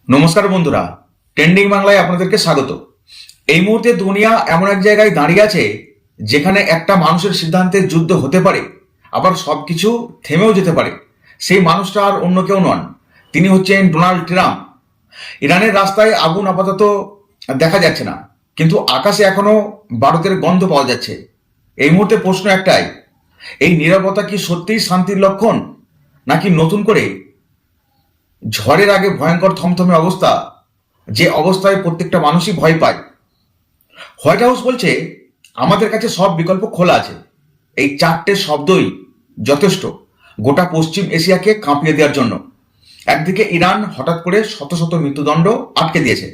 নমস্কার বন্ধুরা, ট্রেন্ডিং বাংলায় আপনাদেরকে স্বাগত। এই মুহূর্তে দুনিয়া এমন এক জায়গায় দাঁড়িয়ে আছে যেখানে একটা মানুষের সিদ্ধান্তে যুদ্ধ হতে পারে, আবার সবকিছু থেমেও যেতে পারে। সেই মানুষটা আর অন্য কেউ নন, তিনি হচ্ছেন ডোনাল্ড ট্রাম্প। ইরানের রাস্তায় আগুন আপাতত দেখা যাচ্ছে না, কিন্তু আকাশে এখনো বারুদের গন্ধ পাওয়া যাচ্ছে। এই মুহূর্তে প্রশ্ন একটাই, এই নীরবতা কি সত্যিই শান্তির লক্ষণ, নাকি নতুন করে ঝড়ের আগে ভয়ঙ্কর থমথমে অবস্থা, যে অবস্থায় প্রত্যেকটা মানুষই ভয় পায়? হোয়াইট হাউস বলছে আমাদের কাছে সব বিকল্প খোলা আছে। এই চারটে শব্দই যথেষ্ট গোটা পশ্চিম এশিয়াকে কাঁপিয়ে দেওয়ার জন্য। একদিকে ইরান হঠাৎ করে শত শত মৃত্যুদণ্ড আটকে দিয়েছে,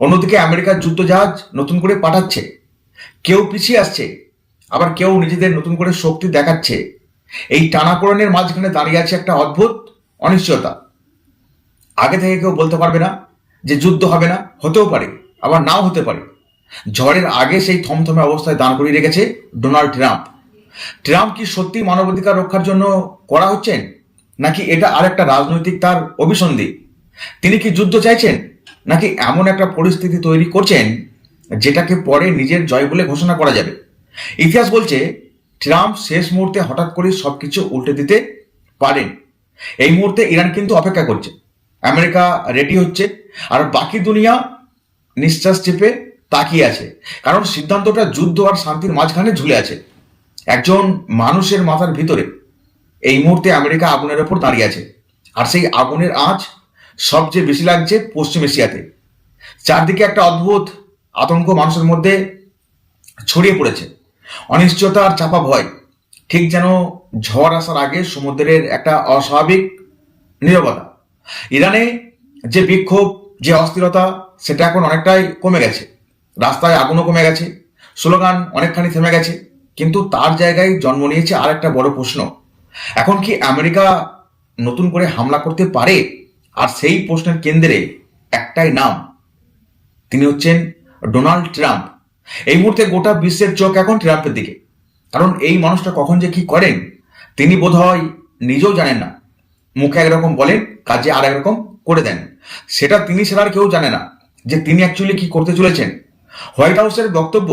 অন্যদিকে আমেরিকার যুদ্ধজাহাজ নতুন করে পাঠাচ্ছে। কেউ পিছিয়ে আসছে, আবার কেউ নিজেদের নতুন করে শক্তি দেখাচ্ছে। এই টানাপোড়েনের মাঝখানে দাঁড়িয়ে আছে একটা অদ্ভুত অনিশ্চয়তা। আগে থেকে কেউ বলতে পারবে না যে যুদ্ধ হবে না, হতেও পারে আবার নাও হতে পারে। ঝড়ের আগে সেই থমথমে অবস্থায় দাঁড় করিয়ে রেখেছে ডোনাল্ড ট্রাম্প। ট্রাম্প কি সত্যি মানবাধিকার রক্ষার জন্য করা হচ্ছেন, নাকি এটা আরেকটা রাজনৈতিক তার অভিসন্ধি? তিনি কি যুদ্ধ চাইছেন, নাকি এমন একটা পরিস্থিতি তৈরি করছেন যেটাকে পরে নিজের জয় বলে ঘোষণা করা যাবে? ইতিহাস বলছে ট্রাম্প শেষ মুহূর্তে হঠাৎ করে সবকিছু উল্টে দিতে পারেন। এই মুহূর্তে ইরান কিন্তু অপেক্ষা করছে, আমেরিকা রেডি হচ্ছে, আর বাকি দুনিয়া নিঃশ্বাস চেপে তাকিয়ে আছে। কারণ সিদ্ধান্তটা যুদ্ধ আর শান্তির মাঝখানে ঝুলে আছে একজন মানুষের মাথার ভিতরে। এই মুহূর্তে আমেরিকা আগুনের ওপর দাঁড়িয়ে আছে, আর সেই আগুনের আঁচ সবচেয়ে বেশি লাগছে পশ্চিম এশিয়াতে। চারদিকে একটা অদ্ভুত আতঙ্ক মানুষের মধ্যে ছড়িয়ে পড়েছে, অনিশ্চয়তা আর চাপা ভয়। ঠিক যেন ঝড় আসার আগে সমুদ্রের একটা অস্বাভাবিক নীরবতা। ইরানে যে বিক্ষোভ, যে অস্থিরতা, সেটা এখন অনেকটাই কমে গেছে। রাস্তায় আগুনও কমে গেছে, স্লোগান অনেকখানি থেমে গেছে। কিন্তু তার জায়গায় জন্ম নিয়েছে আর একটা বড় প্রশ্ন, এখন কি আমেরিকা নতুন করে হামলা করতে পারে? আর সেই প্রশ্নের কেন্দ্রে একটাই নাম, তিনি হচ্ছেন ডোনাল্ড ট্রাম্প। এই মুহূর্তে গোটা বিশ্বের চোখ এখন ট্রাম্পের দিকে। কারণ এই মানুষটা কখন যে কি করেন তিনি বোধহয় নিজেও জানেন না। মুখে একরকম বলেন, কাজে আর একরকম করে দেন। সেটা তিনি ছাড়া আর কেউ জানে না যে তিনি অ্যাকচুয়ালি কি করতে চলেছেন। হোয়াইট হাউসের বক্তব্য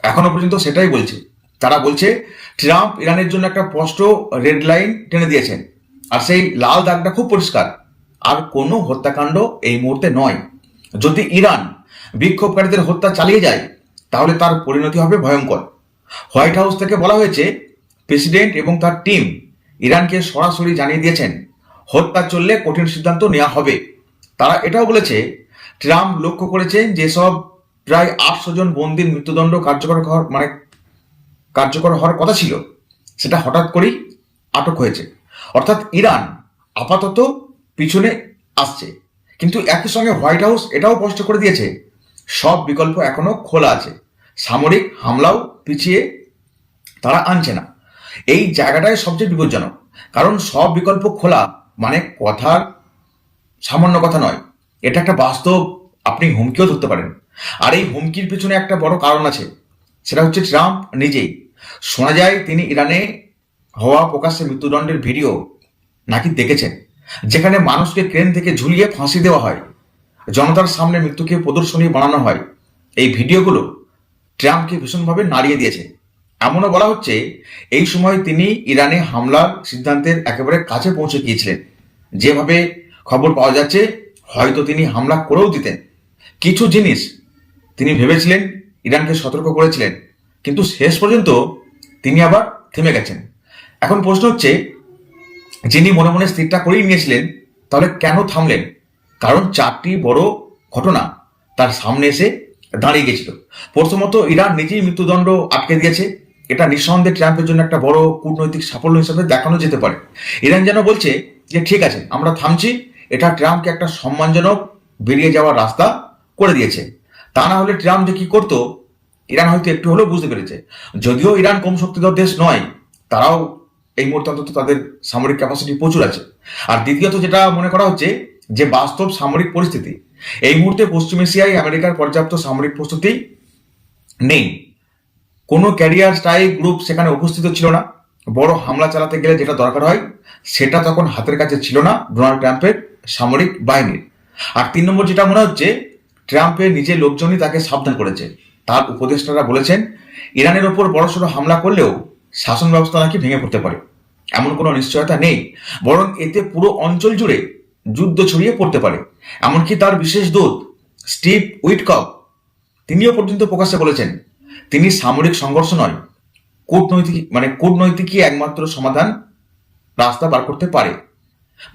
এখনো পর্যন্ত সেটাই বলছে। তারা বলছে ট্রাম্প ইরানের জন্য একটা স্পষ্ট রেড লাইন টেনে দিয়েছেন, আর সেই লাল দাগটা খুব পরিষ্কার, আর কোনো হত্যাকাণ্ড এই মুহূর্তে নয়। যদি ইরান বিক্ষোভকারীদের হত্যা চালিয়ে যায় তাহলে তার পরিণতি হবে ভয়ঙ্কর। হোয়াইট হাউস থেকে বলা হয়েছে প্রেসিডেন্ট এবং তার টিম ইরানকে সরাসরি জানিয়ে দিয়েছেন হত্যা চললে কঠিন সিদ্ধান্ত নেওয়া হবে। তারা এটাও বলেছে ট্রাম্প লক্ষ্য করেছেন যেসব প্রায় 800 জন বন্দির মৃত্যুদণ্ড কার্যকর হওয়ার কথা ছিল, সেটা হঠাৎ করেই আটক হয়েছে। অর্থাৎ ইরান আপাতত পিছনে আসছে। কিন্তু একই সঙ্গে হোয়াইট হাউস এটাও স্পষ্ট করে দিয়েছে সব বিকল্প এখনো খোলা আছে, সামরিক হামলাও পিছিয়ে তারা আনছে না। এই জায়গাটাই সবচেয়ে বিপজ্জনক, কারণ সব বিকল্প খোলা মানে কথার সামান্য কথা নয়, এটা একটা বাস্তব। আপনি হুমকিও ধরতে পারেন। আর এই হুমকির পিছনে একটা বড় কারণ আছে, সেটা হচ্ছে ট্রাম্প নিজেই। শোনা যায় তিনি ইরানে হওয়া প্রকাশ্যে মৃত্যুদণ্ডের ভিডিও নাকি দেখেছেন, যেখানে মানুষকে ক্রেন থেকে ঝুলিয়ে ফাঁসি দেওয়া হয়, জনতার সামনে মৃত্যুকে প্রদর্শনী বানানো হয়। এই ভিডিওগুলো ট্রাম্পকে ভীষণভাবে নাড়িয়ে দিয়েছে। এমনও বলা হচ্ছে এই সময় তিনি ইরানে হামলার সিদ্ধান্তের একেবারে কাছে পৌঁছে গিয়েছিলেন। যেভাবে খবর পাওয়া যাচ্ছে হয়তো তিনি হামলা করেও দিতেন। কিছু জিনিস তিনি ভেবেছিলেন, ইরানকে সতর্ক করেছিলেন, কিন্তু শেষ পর্যন্ত তিনি আবার থেমে গেছেন। এখন প্রশ্ন হচ্ছে, যিনি মনে মনে স্থিরটা করেই নিয়েছিলেন তাহলে কেন থামলেন? কারণ চারটি বড় ঘটনা তার সামনে এসে দাঁড়িয়ে গেছিল। প্রথমত, ইরান নিজেই মৃত্যুদণ্ড আটকে দিয়েছে। এটা নিঃসন্দেহে ট্রাম্পের জন্য একটা বড় কূটনৈতিক সাফল্য হিসেবে দেখানো যেতে পারে। ইরান যেন বলছে যে ঠিক আছে, আমরা থামছি। এটা ট্রাম্পকে একটা সম্মানজনক বেরিয়ে যাওয়ার রাস্তা করে দিয়েছে। তা না হলে ট্রাম্প যে কি করতো ইরান হয়তো একটু হলেও বুঝতে পেরেছে। যদিও ইরান কম শক্তিধর দেশ নয়, তারাও এই মুহূর্তে অন্তত তাদের সামরিক ক্যাপাসিটি প্রচুর আছে। আর দ্বিতীয়ত যেটা মনে করা হচ্ছে যে বাস্তব সামরিক পরিস্থিতি, এই মুহূর্তে পশ্চিম এশিয়ায় আমেরিকার পর্যাপ্ত সামরিক প্রস্তুতি নেই। কোনো ক্যারিয়ার স্ট্রাইক গ্রুপ সেখানে উপস্থিত ছিল না। বড় হামলা চালাতে গেলে যেটা দরকার হয় সেটা তখন হাতের কাছে ছিল না ডোনাল্ড ট্রাম্পের সামরিক বাহিনীর। আর 3 নম্বর যেটা মনে হচ্ছে, ট্রাম্পের নিজের লোকজনই তাকে সাবধান করেছে। তার উপদেষ্টারা বলেছেন ইরানের ওপর বড়সড় হামলা করলেও শাসন ব্যবস্থা নাকি ভেঙে পড়তে পারে। এমন কোনো নিশ্চয়তা নেই, বরং এতে পুরো অঞ্চল জুড়ে যুদ্ধ ছড়িয়ে পড়তে পারে। এমনকি তার বিশেষ দূত স্টিভ উইটকক তিনিও পর্যন্ত প্রকাশ্যে বলেছেন তিনি সামরিক সংঘর্ষ নয়, কূটনৈতিকই একমাত্র সমাধান রাস্তা বার করতে পারে।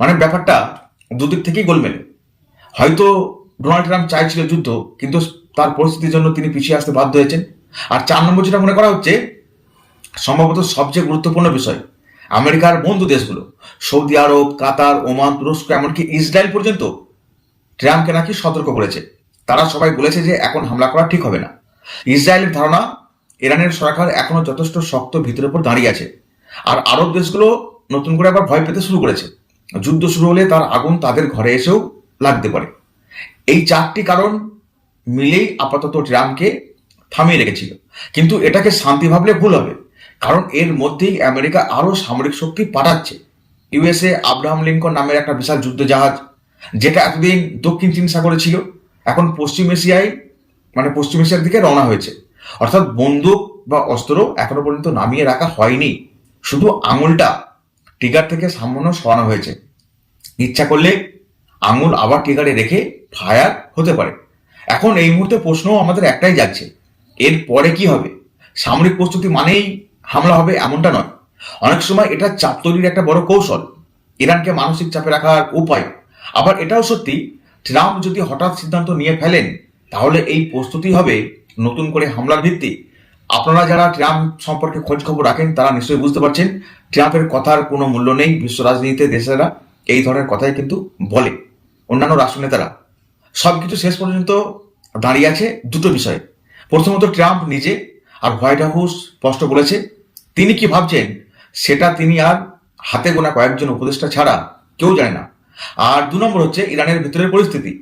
মানে ব্যাপারটা দুদিক থেকেই গোলমেলে। হয়তো ডোনাল্ড ট্রাম্প চাইছিল যুদ্ধ, কিন্তু তার পরিস্থিতির জন্য তিনি পিছিয়ে আসতে বাধ্য হয়েছেন। আর 4 নম্বর যেটা মনে করা হচ্ছে, সম্ভবত সবচেয়ে গুরুত্বপূর্ণ বিষয়, আমেরিকার বন্ধু দেশগুলো সৌদি আরব, কাতার, ওমান, তুরস্ক, এমনকি ইসরায়েল পর্যন্ত ট্রাম্পকে নাকি সতর্ক করেছে। তারা সবাই বলেছে যে এখন হামলা করা ঠিক হবে না। ইসরায়েলের ধারণা ইরানের সরকার এখনো যথেষ্ট শক্ত ভিতের উপর দাঁড়িয়ে আছে। আর আরব দেশগুলো নতুন করে আবার ভয় পেতে শুরু করেছে, যুদ্ধ শুরু হলে তার আগুন তাদের ঘরে এসেও লাগতে পারে। এই 4টি কারণ মিলেই আপাতত ট্রাম্পকে থামিয়ে রেখেছিল। কিন্তু এটাকে শান্তি ভাবলে ভুল হবে, কারণ এর মধ্যেই আমেরিকা আরো সামরিক শক্তি পাঠাচ্ছে। ইউএসএ আব্রাহাম লিঙ্কন নামের একটা বিশাল যুদ্ধ জাহাজ, যেটা এতদিন দক্ষিণ চীন সাগরে ছিল, এখন পশ্চিম এশিয়ার দিকে রওনা হয়েছে। অর্থাৎ বন্দুক বা অস্ত্র এখনো পর্যন্ত নামিয়ে রাখা হয়নি, শুধু আঙুলটা ট্রিগার থেকে সামান্য সরানো হয়েছে। ইচ্ছা করলে আঙুল আবার ট্রিগারে রেখে ফায়ার হতে পারে। এখন এই মুহূর্তে প্রশ্ন আমাদের একটাই যাচ্ছে, এর পরে কি হবে? সামরিক প্রস্তুতি মানেই হামলা হবে এমনটা নয়, অনেক সময় এটা চাপ তৈরির একটা বড় কৌশল, ইরানকে মানসিক চাপে রাখার উপায়। আবার এটাও সত্যি, ট্রাম্প যদি হঠাৎ সিদ্ধান্ত নিয়ে ফেলেন তাহলে এই প্রস্তুতি হবে নতুন করে হামলার ভিত্তি। আপনারা যারা ট্রাম্প সম্পর্কে খোঁজ খবর রাখেন তারা নিশ্চয়ই বুঝতে পারছেন ট্রাম্পের কথার কোনো মূল্য নেই। বিশ্ব রাজনীতিতে দেশেরা এই ধরনের কথাই কিন্তু বলে, অন্যান্য রাষ্ট্রনেতারা। সবকিছু শেষ পর্যন্ত দাঁড়িয়ে আছে দুটো বিষয়ে। প্রথমত ট্রাম্প নিজে, আর হোয়াইট হাউস স্পষ্ট বলেছে তিনি কি ভাবছেন সেটা তিনি আর হাতে গোনা কয়েকজন উপদেষ্টা ছাড়া কেউ জানে না। আর 2 নম্বর হচ্ছে ইরানের ভিতরের পরিস্থিতি।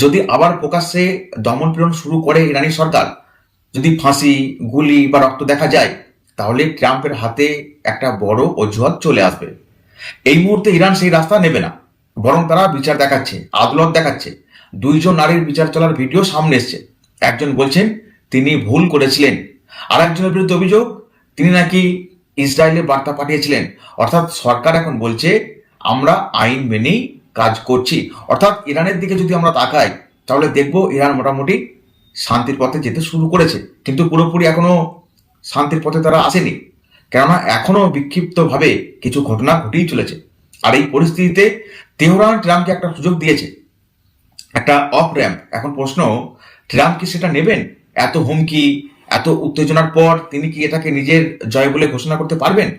যদি আবার প্রকাশ্যে দমন পীড়ন শুরু করে ইরানি সরকার, যদি ফাঁসি, গুলি বা রক্ত দেখা যায়, তাহলে ট্রাম্পের হাতে একটা বড় অজুহাত চলে আসবে। এই মুহূর্তে ইরান সেই রাস্তা নেবে না, বরং তারা বিচার দেখাচ্ছে, আদালত দেখাচ্ছে। 2 জন নারীর বিচার চলার ভিডিও সামনে এসছে। একজন বলছেন তিনি ভুল করেছিলেন, আর একজনের বিরুদ্ধে অভিযোগ তিনি নাকি ইসরায়েলে বার্তা পাঠিয়েছিলেন। অর্থাৎ সরকার এখন বলছে আমরা আইন মেনেই কাজ করছি। অর্থাৎ ইরানের দিকে যদি আমরা তাকাই তাহলে দেখব ইরান মোটামুটি শান্তির পথে যেতে শুরু করেছে, কিন্তু পুরোপুরি এখনো শান্তির পথে তারা আসেনি, কেননা এখনো বিক্ষিপ্তভাবে কিছু ঘটনা ঘটেই চলেছে। আর এই পরিস্থিতিতে তেহরান ট্রাম্পকে একটা সুযোগ দিয়েছে, একটা অফ র্যাম্প। এখন প্রশ্ন, ট্রাম্প কি সেটা নেবেন? এত হুমকি, এত উত্তেজনার পর তিনি কি এটাকে নিজের জয় বলে ঘোষণা করতে পারবেন,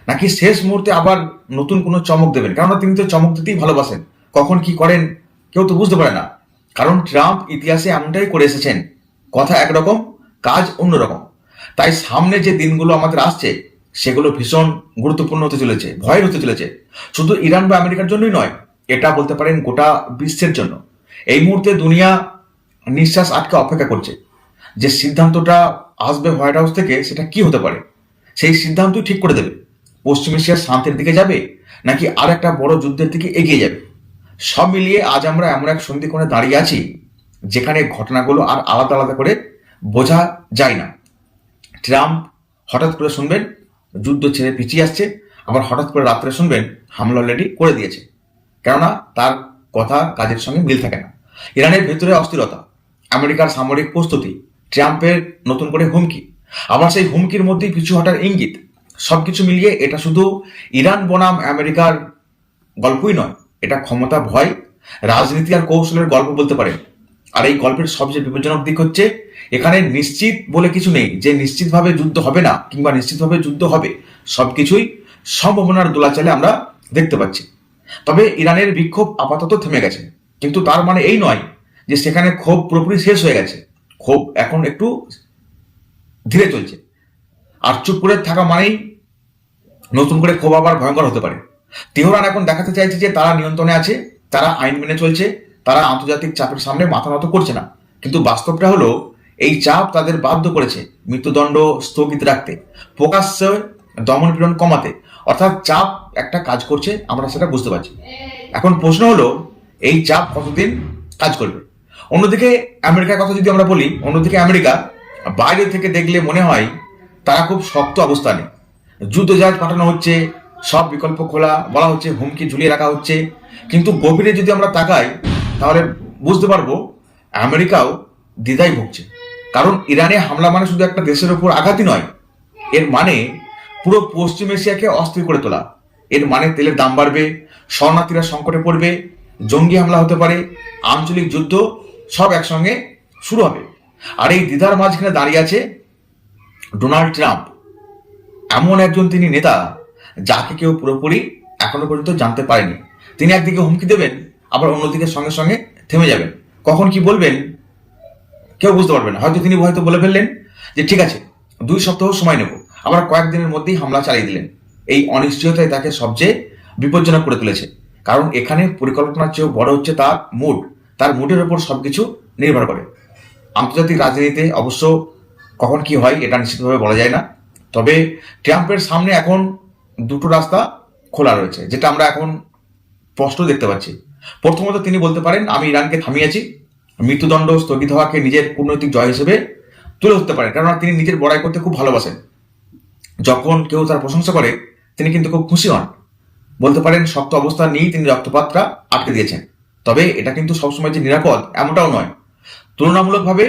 নাকি শেষ মুহূর্তে আবার নতুন কোনো চমক দেবেন? কেননা তিনি তো চমক দিতেই ভালোবাসেন, কখন কি করেন কেউ তো বুঝতে পারে না। কারণ ট্রাম্প ইতিহাসে এমনটাই করে এসেছেন, কথা একরকম, কাজ অন্যরকম। তাই সামনে যে দিনগুলো আমাদের আসছে সেগুলো ভীষণ গুরুত্বপূর্ণ হতে চলেছে, ভয়ের হতে চলেছে। শুধু ইরান বা আমেরিকার জন্যই নয়, এটা বলতে পারেন গোটা বিশ্বের জন্য। এই মুহূর্তে দুনিয়া নিঃশ্বাস আটকে অপেক্ষা করছে যে সিদ্ধান্তটা আসবে হোয়াইট হাউস থেকে সেটা কি হতে পারে। সেই সিদ্ধান্তই ঠিক করে দেবে পশ্চিম এশিয়ার শান্তির দিকে যাবে নাকি আর একটা বড় যুদ্ধের দিকে এগিয়ে যাবে। সব মিলিয়ে আজ আমরা এমন এক সন্ধিক্ষণে দাঁড়িয়ে আছি যেখানে ঘটনাগুলো আর আলাদা আলাদা করে বোঝা যায় না। ট্রাম্প হঠাৎ করে শুনবেন যুদ্ধ ছেড়ে পিছিয়ে আসছে, আবার হঠাৎ করে রাত্রে শুনবেন হামলা অলরেডি করে দিয়েছে, কেননা তার কথা কাজের সঙ্গে মিল থাকে না। ইরানের ভেতরে অস্থিরতা, আমেরিকার সামরিক প্রস্তুতি, ট্রাম্পের নতুন করে হুমকি, আবার সেই হুমকির মধ্যেই পিছু হটার ইঙ্গিত। সবকিছু মিলিয়ে এটা শুধু ইরান বনাম আমেরিকার গল্পই নয়, এটা ক্ষমতা, ভয়, রাজনীতি আর কৌশলের গল্প বলতে পারেন। আর এই গল্পের সবচেয়ে বিপজ্জনক দিক হচ্ছে এখানে নিশ্চিত বলে কিছু নেই যে নিশ্চিতভাবে যুদ্ধ হবে না কিংবা নিশ্চিতভাবে যুদ্ধ হবে। সবকিছুই সম্ভাবনার দোলাচলে আমরা দেখতে পাচ্ছি। তবে ইরানের বিক্ষোভ আপাতত থেমে গেছে, কিন্তু তার মানে এই নয় যে সেখানে ক্ষোভ পুরোপুরি শেষ হয়ে গেছে। ক্ষোভ এখন একটু ধীরে চলছে। আর চুপ করে থাকা মানেই নতুন করে ক্ষোভ আবার ভয়ঙ্কর হতে পারে। তেহরান এখন দেখাতে চাইছে যে তারা নিয়ন্ত্রণে আছে, তারা আইন মেনে চলছে, তারা আন্তর্জাতিক চাপের সামনে মাথা নত করছে না। কিন্তু বাস্তবটা হলো এই চাপ তাদের বাধ্য করেছে মৃত্যুদণ্ড স্থগিত রাখতে, প্রকাশ্যে দমন পীড়ন কমাতে। অর্থাৎ চাপ একটা কাজ করছে, আমরা সেটা বুঝতে পারছি। এখন প্রশ্ন হলো এই চাপ কতদিন কাজ করবে। অন্যদিকে আমেরিকার কথা যদি আমরা বলি, অন্যদিকে আমেরিকা বাইরে থেকে দেখলে মনে হয় তারা খুব শক্ত অবস্থানে, যুদ্ধজাহাজ পাঠানো হচ্ছে, সব বিকল্প খোলা, বলা হচ্ছে হুমকি ঝুলিয়ে রাখা হচ্ছে। কিন্তু গভীরে যদি আমরা তাকাই তাহলে বুঝতে পারবো আমেরিকাও দ্বিধায় ভুগছে। কারণ ইরানে হামলা মানে শুধু একটা দেশের উপর আঘাতই নয়, এর মানে পুরো পশ্চিম এশিয়াকে অস্থির করে তোলা। এর মানে তেলের দাম বাড়বে, শরণার্থীরা সংকটে পড়বে, জঙ্গি হামলা হতে পারে, আঞ্চলিক যুদ্ধ সব একসঙ্গে শুরু হবে। আর এই দ্বিধার মাঝখানে দাঁড়িয়ে আছে ডোনাল্ড ট্রাম্প, এমন একজন তিনি নেতা যাকে কেউ পুরোপুরি এখনো পর্যন্ত জানতে পারেনি। তিনি একদিকে হুমকি দেবেন, আবার অন্যদিকে সঙ্গে সঙ্গে থেমে যাবেন। কখন কি বলবেন কেউ বুঝতে পারবে না। হয়তো বলে ফেললেন যে ঠিক আছে 2 সপ্তাহ সময় নেব, আবার কয়েকদিনের মধ্যেই হামলা চালিয়ে দিলেন। এই অনিশ্চয়তাই তাকে সবচেয়ে বিপজ্জনক করে তুলেছে। কারণ এখানে পরিকল্পনার চেয়েও বড় হচ্ছে তার মুড। তার মুডের ওপর সবকিছু নির্ভর করে। আন্তর্জাতিক রাজনীতিতে অবশ্য কখন কি হয় এটা নিশ্চিতভাবে বলা যায় না। তবে ট্রাম্পের সামনে এখন দুটো রাস্তা খোলা রয়েছে, যেটা আমরা এখন স্পষ্ট দেখতে পাচ্ছি। প্রথমত তিনি বলতে পারেন আমি ইরানকে থামিয়েছি, মৃত্যুদণ্ড স্থগিত হওয়াকে নিজের কূটনৈতিক জয় হিসেবে তুলে ধরতে পারেন। কারণ তিনি নিজের বড়াই করতে খুব ভালোবাসেন। যখন কেউ তার প্রশংসা করে তিনি কিন্তু খুব খুশি হন। বলতে পারেন শক্ত অবস্থান নিয়েই তিনি রক্তপাতটা আটকে দিয়েছেন। তবে এটা কিন্তু সবসময় যে নিরাপদ এমনটাও নয়। তুলনামূলকভাবে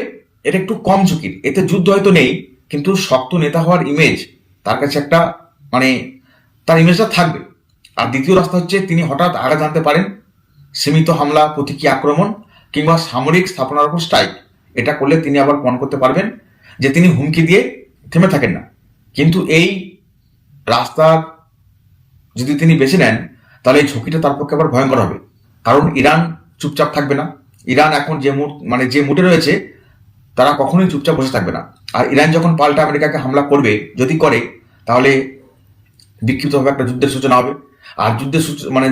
এটা একটু কম ঝুঁকির। এতে যুদ্ধ হয়তো নেই, কিন্তু শক্ত নেতা হওয়ার ইমেজ তার কাছে একটা তার ইমেজটা থাকবে। আর দ্বিতীয় রাস্তা হচ্ছে তিনি হঠাৎ আঘাত আনতে পারেন, সীমিত হামলা, প্রতীকী আক্রমণ কিংবা সামরিক স্থাপনার উপর স্ট্রাইক। এটা করলে তিনি আবার প্রমাণ করতে পারবেন যে তিনি হুমকি দিয়ে থেমে থাকেন না। কিন্তু এই রাস্তার যদি তিনি বেছে নেন তাহলে এই ঝুঁকিটা তার পক্ষে আবার ভয়ঙ্কর হবে। কারণ ইরান চুপচাপ থাকবে না। ইরান এখন যে মুডে রয়েছে তারা কখনোই চুপচাপ বসে থাকবে না। আর ইরান যখন পাল্টা আমেরিকাকে হামলা করবে, যদি করে, তাহলে বিক্ষিপ্তভাবে একটা যুদ্ধের সূচনা হবে। আর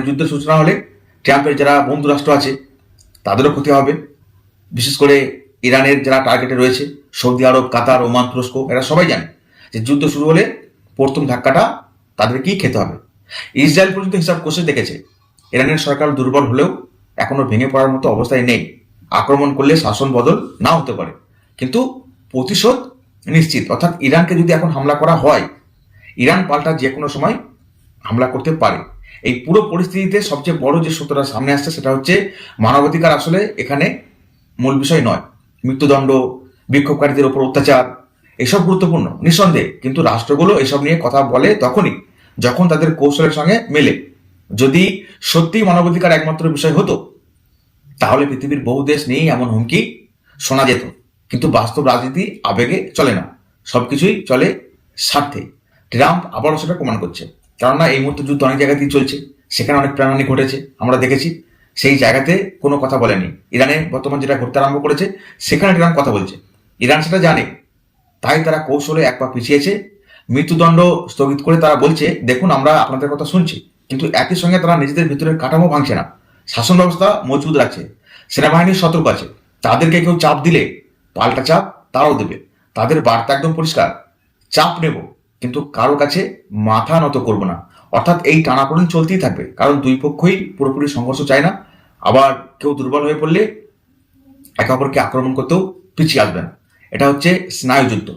যুদ্ধের সূচনা হলে ট্রাম্পের যারা বন্ধু রাষ্ট্র আছে তাদেরও ক্ষতি হবে। বিশেষ করে ইরানের যারা টার্গেটে রয়েছে, সৌদি আরব, কাতার, ওমান, তুরস্ক, এরা সবাই জানে যে যুদ্ধ শুরু হলে প্রথম ধাক্কাটা তাদেরকেই খেতে হবে। ইসরায়েল পর্যন্ত হিসাব কষে দেখেছে ইরানের সরকার দুর্বল হলেও এখনো ভেঙে পড়ার মতো অবস্থায় নেই। আক্রমণ করলে শাসন বদল না হতে পারে, কিন্তু প্রতিশোধ নিশ্চিত। অর্থাৎ ইরানকে যদি এখন হামলা করা হয়, ইরান পাল্টা যে কোনো সময় হামলা করতে পারে। এই পুরো পরিস্থিতিতে সবচেয়ে বড় যে সত্যটা সামনে আসছে সেটা হচ্ছে মানবাধিকার আসলে এখানে মূল বিষয় নয়। মৃত্যুদণ্ড, বিক্ষোভকারীদের উপর অত্যাচার, এসব গুরুত্বপূর্ণ নিঃসন্দেহে, কিন্তু রাষ্ট্রগুলো এসব নিয়ে কথা বলে তখনই যখন তাদের কৌশলের সঙ্গে মেলে। যদি সত্যি মানবাধিকার একমাত্র বিষয় হতো তাহলে পৃথিবীর বহু দেশ নিয়েই এমন হুমকি শোনা যেত। কিন্তু বাস্তব রাজনীতি আবেগে চলে না, সবকিছুই চলে স্বার্থে। ট্রাম্প আবারও সেটা প্রমাণ করছে। কেননা এই মুহূর্তে যুদ্ধ অনেক জায়গাতেই চলছে, সেখানে অনেক প্রাণহানি ঘটেছে, আমরা দেখেছি। সেই জায়গাতে কোনো কথা বলেনি। ইরানে বর্তমান যেটা ঘটতে আরম্ভ করেছে সেখানে ট্রাম্প কথা বলছে। ইরান সেটা জানে, তাই তারা কৌশলে এক পা পিছিয়েছে। মৃত্যুদণ্ড স্থগিত করে তারা বলছে দেখুন আমরা আপনাদের কথা শুনছি, কিন্তু একই সঙ্গে তারা নিজেদের ভিতরের কাঠামো ভাঙছে না, শাসন ব্যবস্থা মজবুত রাখছে, সেনাবাহিনী সতর্ক আছে। তাদেরকে কেউ চাপ দিলে পাল্টা চাপ তারাও দেবে। তাদের বার্তা একদম পরিষ্কার, চাপ নেব কিন্তু কারো কাছে মাথা নত করব না। অর্থাৎ এই টানাপোড়েন চলতেই থাকবে, কারণ দুই পক্ষই পুরোপুরি সংঘর্ষ চায় না। আবার কেউ দুর্বল হয়ে পড়লে একে অপরকে আক্রমণ করতেও পিছিয়ে আসবে না। এটা হচ্ছে স্নায়ুযুদ্ধ।